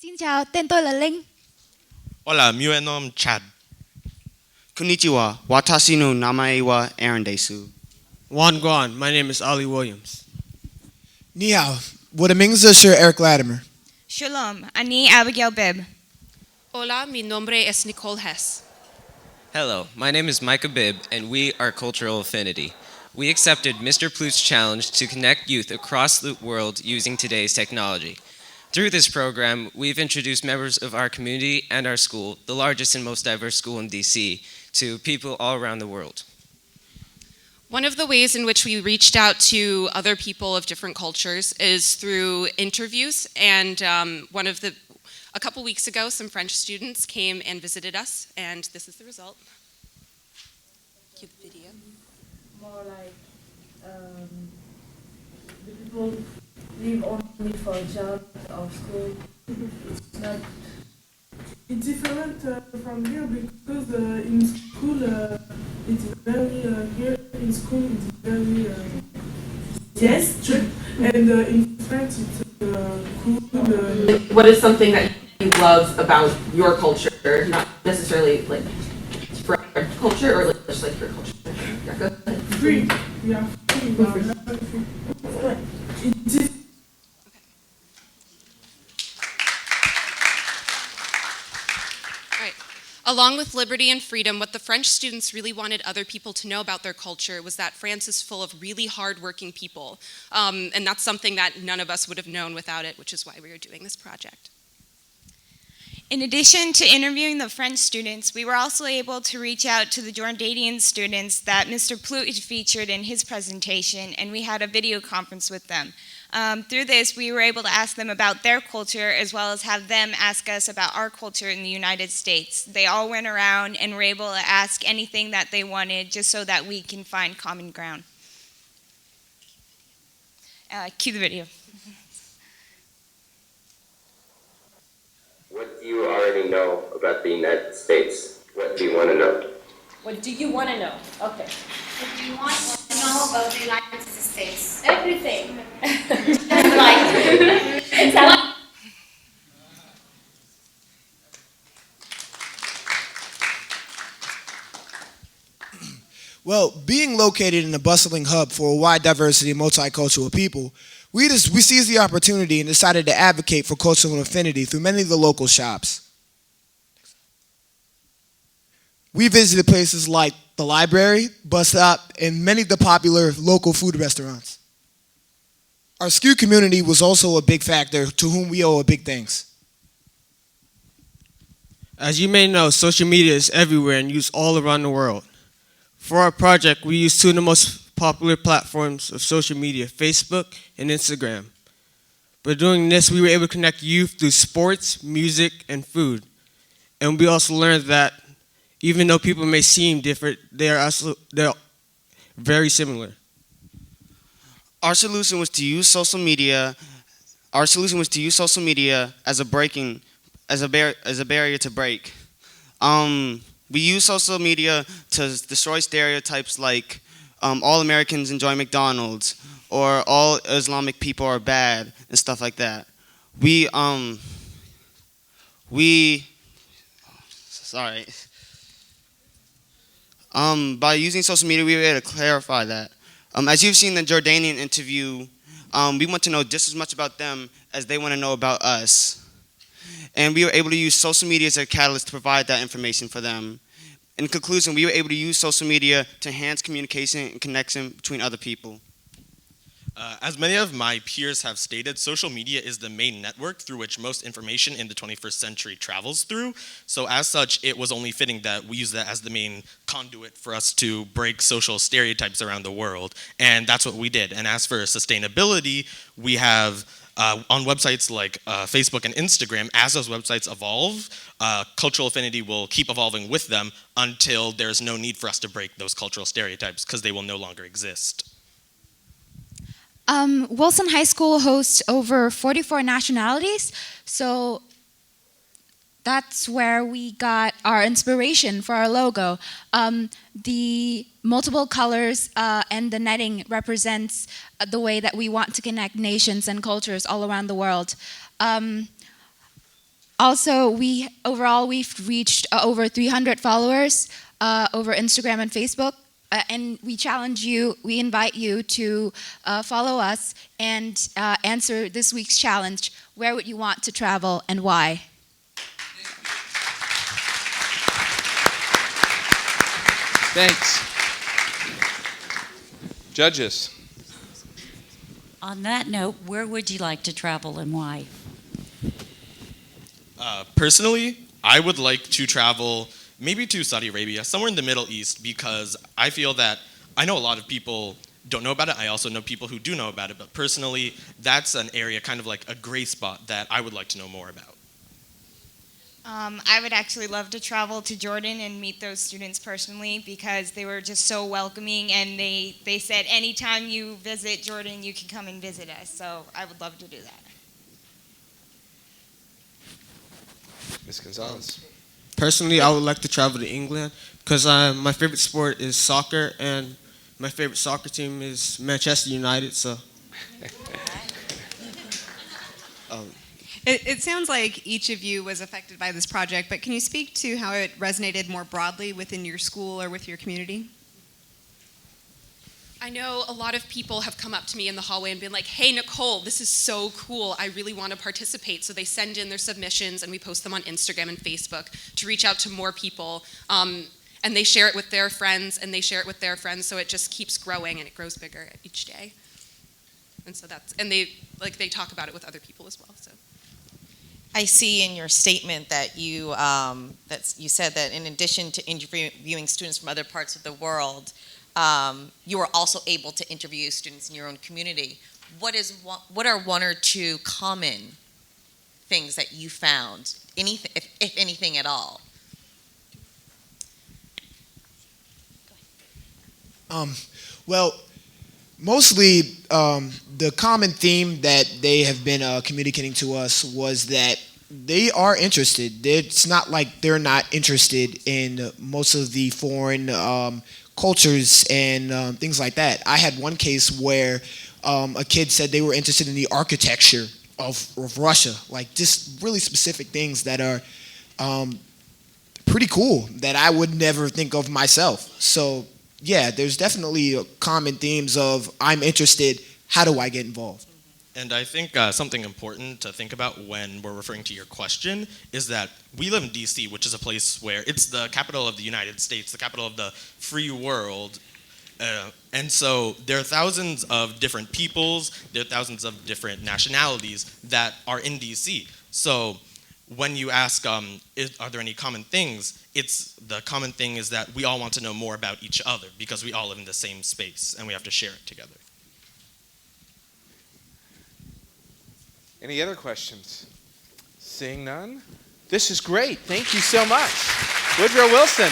Xin chào, tên tôi là Linh. Hola, mi nom Chad. Konnichiwa, watashi no namae wa Aaron desu. Juan Guan, my name is Ali Williams. Ni hao, Sir Eric Latimer. Shalom, Ani Abigail Bibb. Hola, mi nombre es Nicole Hess. Hello, my name is Micah Bibb, and we are Cultural Affinity. We accepted Mr. Plute's challenge to connect youth across the world using today's technology. Through this program, we've introduced members of our community and our school, the largest and most diverse school in DC, to people all around the world. One of the ways in which we reached out to other people of different cultures is through interviews, and a couple weeks ago, some French students came and visited us, and this is the result. Cue the video. More like the people leave only for jobs or school. It's not. It's different from here because in school it's very here in school it's very yes true, and in France it's cool. What is something that you love about your culture, not necessarily like French culture or just like your culture? Yeah, go ahead. Free, yeah, free. It is. Along with liberty and freedom, what the French students really wanted other people to know about their culture was that France is full of really hardworking people. And that's something that none of us would have known without it, which is why we are doing this project. In addition to interviewing the French students, we were also able to reach out to the Jordanian students that Mr. Plute had featured in his presentation, and we had a video conference with them. Through this, we were able to ask them about their culture as well as have them ask us about our culture in the United States. They all went around and were able to ask anything that they wanted just so that we can find common ground. Cue the video. What do you already know about the United States? What do you want to know? What do you want to know? Okay. What do you want to know about the United States? Everything. Just like. Well, being located in a bustling hub for a wide diversity of multicultural people, we seized the opportunity and decided to advocate for cultural affinity through many of the local shops. We visited places like the library, bus stop, and many of the popular local food restaurants. Our SKU community was also a big factor to whom we owe a big thanks. As you may know, social media is everywhere and used all around the world. For our project, we used two of the most popular platforms of social media, Facebook and Instagram. By doing this, we were able to connect youth through sports, music, and food. And we also learned that even though people may seem different, they're very similar. Our solution was to use social media. Our solution was to use social media as a barrier to break. We use social media to destroy stereotypes like all Americans enjoy McDonald's or all Islamic people are bad and stuff like that. By using social media, we were able to clarify that. As you've seen the Jordanian interview, we want to know just as much about them as they want to know about us. And we were able to use social media as a catalyst to provide that information for them. In conclusion, we were able to use social media to enhance communication and connection between other people. As many of my peers have stated, social media is the main network through which most information in the 21st century travels through. So as such, it was only fitting that we use that as the main conduit for us to break social stereotypes around the world. And that's what we did. And as for sustainability, we have on websites like Facebook and Instagram, as those websites evolve, cultural affinity will keep evolving with them until there's no need for us to break those cultural stereotypes because they will no longer exist. Wilson High School hosts over 44 nationalities, so that's where we got our inspiration for our logo. The multiple colors and the netting represents the way that we want to connect nations and cultures all around the world. Also, we've reached over 300 followers over Instagram and Facebook. And we invite you to follow us and answer this week's challenge. Where would you want to travel and why? Thanks. Judges. On that note, where would you like to travel and why? Personally, I would like to travel maybe to Saudi Arabia, somewhere in the Middle East, because I feel that I know a lot of people don't know about it. I also know people who do know about it, but personally, that's an area, kind of like a gray spot, that I would like to know more about. I would actually love to travel to Jordan and meet those students personally because they were just so welcoming, and they said anytime you visit Jordan, you can come and visit us. So I would love to do that. Ms. Gonzalez. Personally, I would like to travel to England because my favorite sport is soccer, and my favorite soccer team is Manchester United. So. It sounds like each of you was affected by this project, but can you speak to how it resonated more broadly within your school or with your community? I know a lot of people have come up to me in the hallway and been like, hey, Nicole, this is so cool. I really want to participate. So they send in their submissions and we post them on Instagram and Facebook to reach out to more people. And they share it with their friends and they share it with their friends. So it just keeps growing and it grows bigger each day. And so they talk about it with other people as well. So. I see in your statement that you said that in addition to interviewing students from other parts of the world, you were also able to interview students in your own community. What are one or two common things that you found, anything, if anything at all? Well, mostly the common theme that they have been communicating to us was that they are interested. It's not like they're not interested in most of the foreign cultures and things like that. I had one case where a kid said they were interested in the architecture of Russia, like just really specific things that are pretty cool that I would never think of myself. So yeah, there's definitely common themes of I'm interested, how do I get involved? And I think something important to think about when we're referring to your question is that we live in DC, which is a place where it's the capital of the United States, the capital of the free world. And so there are thousands of different peoples, there are thousands of different nationalities that are in DC. So when you ask, are there any common things, the common thing is that we all want to know more about each other because we all live in the same space and we have to share it together. Any other questions? Seeing none? This is great. Thank you so much. Woodrow Wilson.